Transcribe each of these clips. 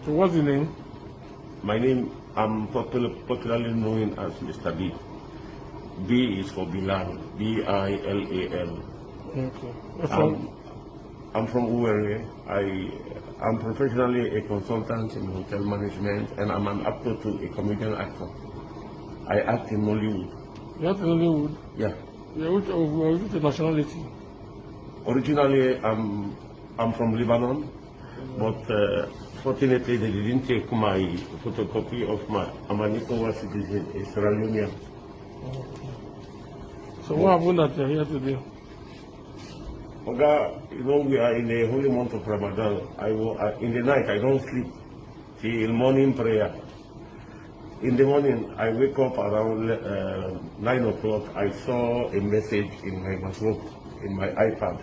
So what's the name? My name, I'm popularly known as Mr. B. B is for Bilal, B-I-L-A-L. Okay. I'm from Uwere. I'm professionally a consultant in hotel management, and I'm an actor to a comedian actor. I act in Nollywood. You act in Nollywood? Yeah. Which the nationality? Originally, I'm from Lebanon, but fortunately they didn't take my photocopy of my. I'm an ECOWAS citizen, a Sierra Leonean. Okay. So what happened that you're here today? Oga, we are in the holy month of Ramadan. In the night, I don't sleep till morning prayer. In the morning, I wake up around 9 o'clock. I saw a message in my wardrobe, in my iPad.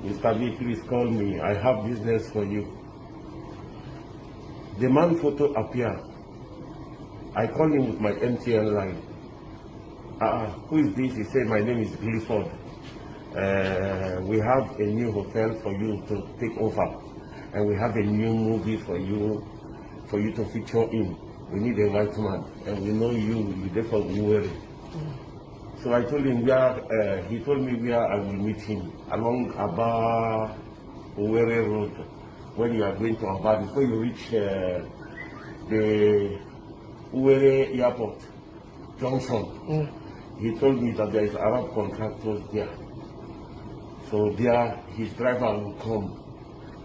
Mr. B, please call me. I have business for you. The man photo appeared. I called him with my MTN line. Who is this? He said, my name is Clifford. We have a new hotel for you to take over, and we have a new movie for you to feature in. We need a white man, and we know you therefore we were. So I told him where. He told me where I will meet him along Aba Owerri Road. When you are going to Aba, before you reach the Owerri Airport junction, he told me that there is Arab contractors there. So there, his driver will come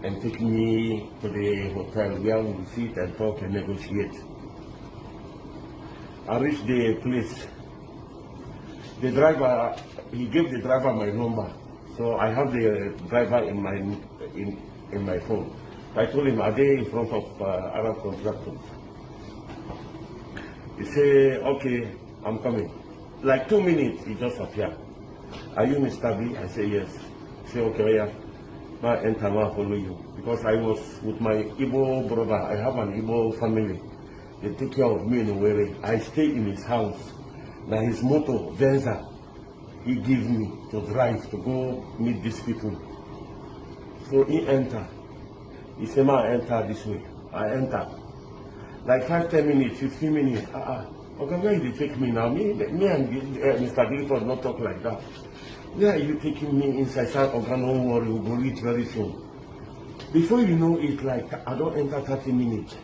and take me to the hotel where we will sit and talk and negotiate. I reached the place. The driver, he gave the driver my number. So I have the driver in my phone. I told him, are they in front of Arab contractors? He said, okay, I'm coming. Like 2 minutes, he just appeared. Are you Mr. B? I say, yes. He said, okay, yeah. Now enter, now follow you. Because I was with my Igbo brother. I have an Igbo family. They take care of me in Owerri. I stay in his house. Now his motor, Venza, he gives me to drive to go meet these people. So he enter. He said, ma, enter this way. I enter. Like 5-10 minutes, 15 minutes. Okay, where did you take me now? Me and Mr. Clifford not talk like that. Where are you taking me inside? Okay, don't worry, we'll reach very soon. Before you know it, like I don't enter 30 minutes.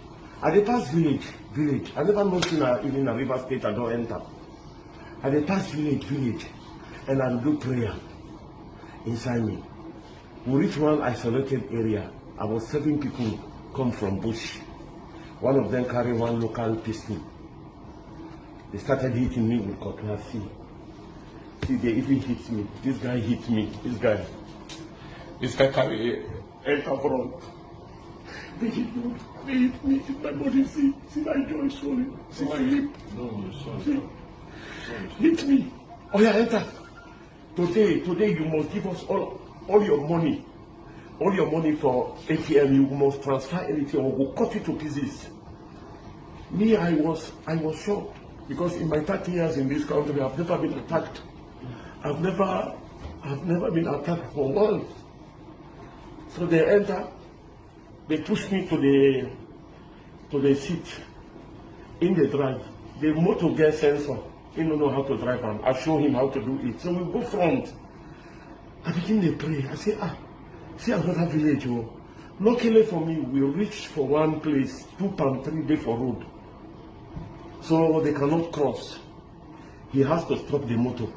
I dey pass village. I never know even a River State I don't enter. I dey pass village, and I do prayer inside me. We reach one isolated area. About 7 people come from bush. One of them carry one local pistol. They started hitting me with cutlass. See, they even hit me. This guy hit me. This guy carry enter front. They hit me in my body. See my joint swollen. See my lip. See, hit me. Oh yeah, enter. Today you must give us all your money. All your money for ATM. You must transfer anything or we'll cut it to pieces. Me, I was shocked. Because in my 30 years in this country, I've never been attacked. I've never been attacked for once. So they enter, they push me to the seat in the drive. The motor gets sensor. He don't know how to drive, and I show him how to do it. So we go front. I begin to pray. I say, see another village. Oh. Luckily for me, we reached for one place, 2 and 3 days for road. So they cannot cross. He has to stop the motor.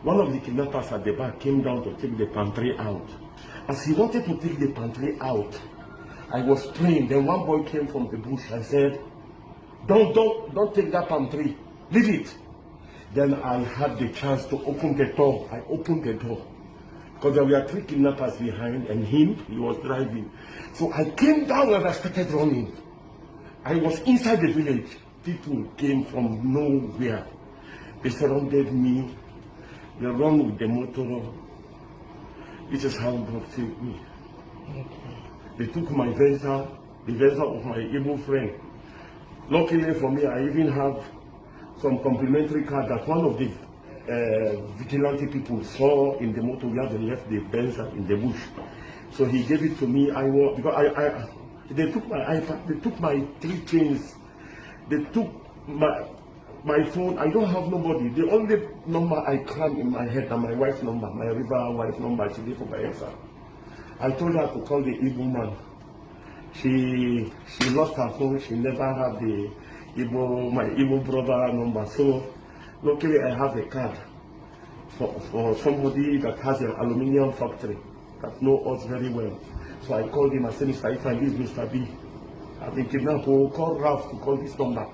One of the kidnappers at the back came down to take the pantry out. As he wanted to take the pantry out, I was praying. Then one boy came from the bush and said, don't take that pantry. Leave it. Then I had the chance to open the door. I opened the door. Because there were 3 kidnappers behind and him, he was driving. So I came down and I started running. I was inside the village. People came from nowhere. They surrounded me. They ran with the motor. This is how God saved me. They took my Venza, the Venza of my Igbo friend. Luckily for me, I even have some complimentary card that one of the vigilante people saw in the motor where they left the Venza in the bush. So he gave it to me. They took my iPad, they took my 3 chains, they took my phone. I don't have nobody. The only number I cram in my head is my wife's number, my river wife number. She lives for Bayelsa. I told her to call the Igbo man. She lost her phone. She never had my Igbo brother number. So luckily I have a card for somebody that has an aluminium factory that knows us very well. So I called him. I said, Mr. Ifeanyi, this is Mr. B. I've been kidnapped. Call Ralph to call this number.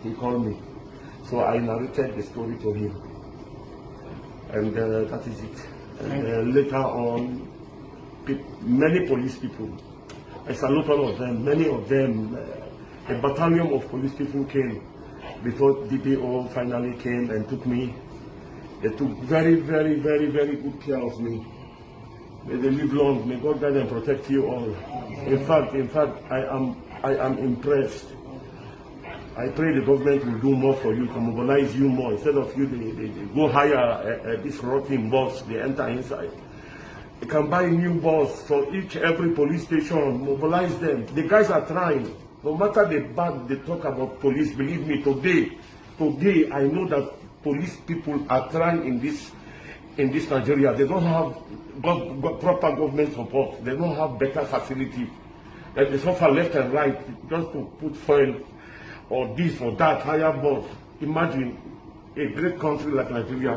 He called me. So I narrated the story to him. And that is it. And later on, many police people, I salute all of them, many of them, a battalion of police people came before DPO finally came and took me. They took very, very, very, very good care of me. May they live long. May God guide and protect you all. In fact, I am impressed. I pray the government will do more for you, to mobilize you more. Instead of you, they go hire this rotting boss, they enter inside. They can buy new boss for every police station, mobilize them. The guys are trying. No matter the bad they talk about police, believe me, today I know that police people are trying in this Nigeria. They don't have proper government support. They don't have better facility. They suffer left and right just to put fuel or this or that, higher boss. Imagine a great country like Nigeria.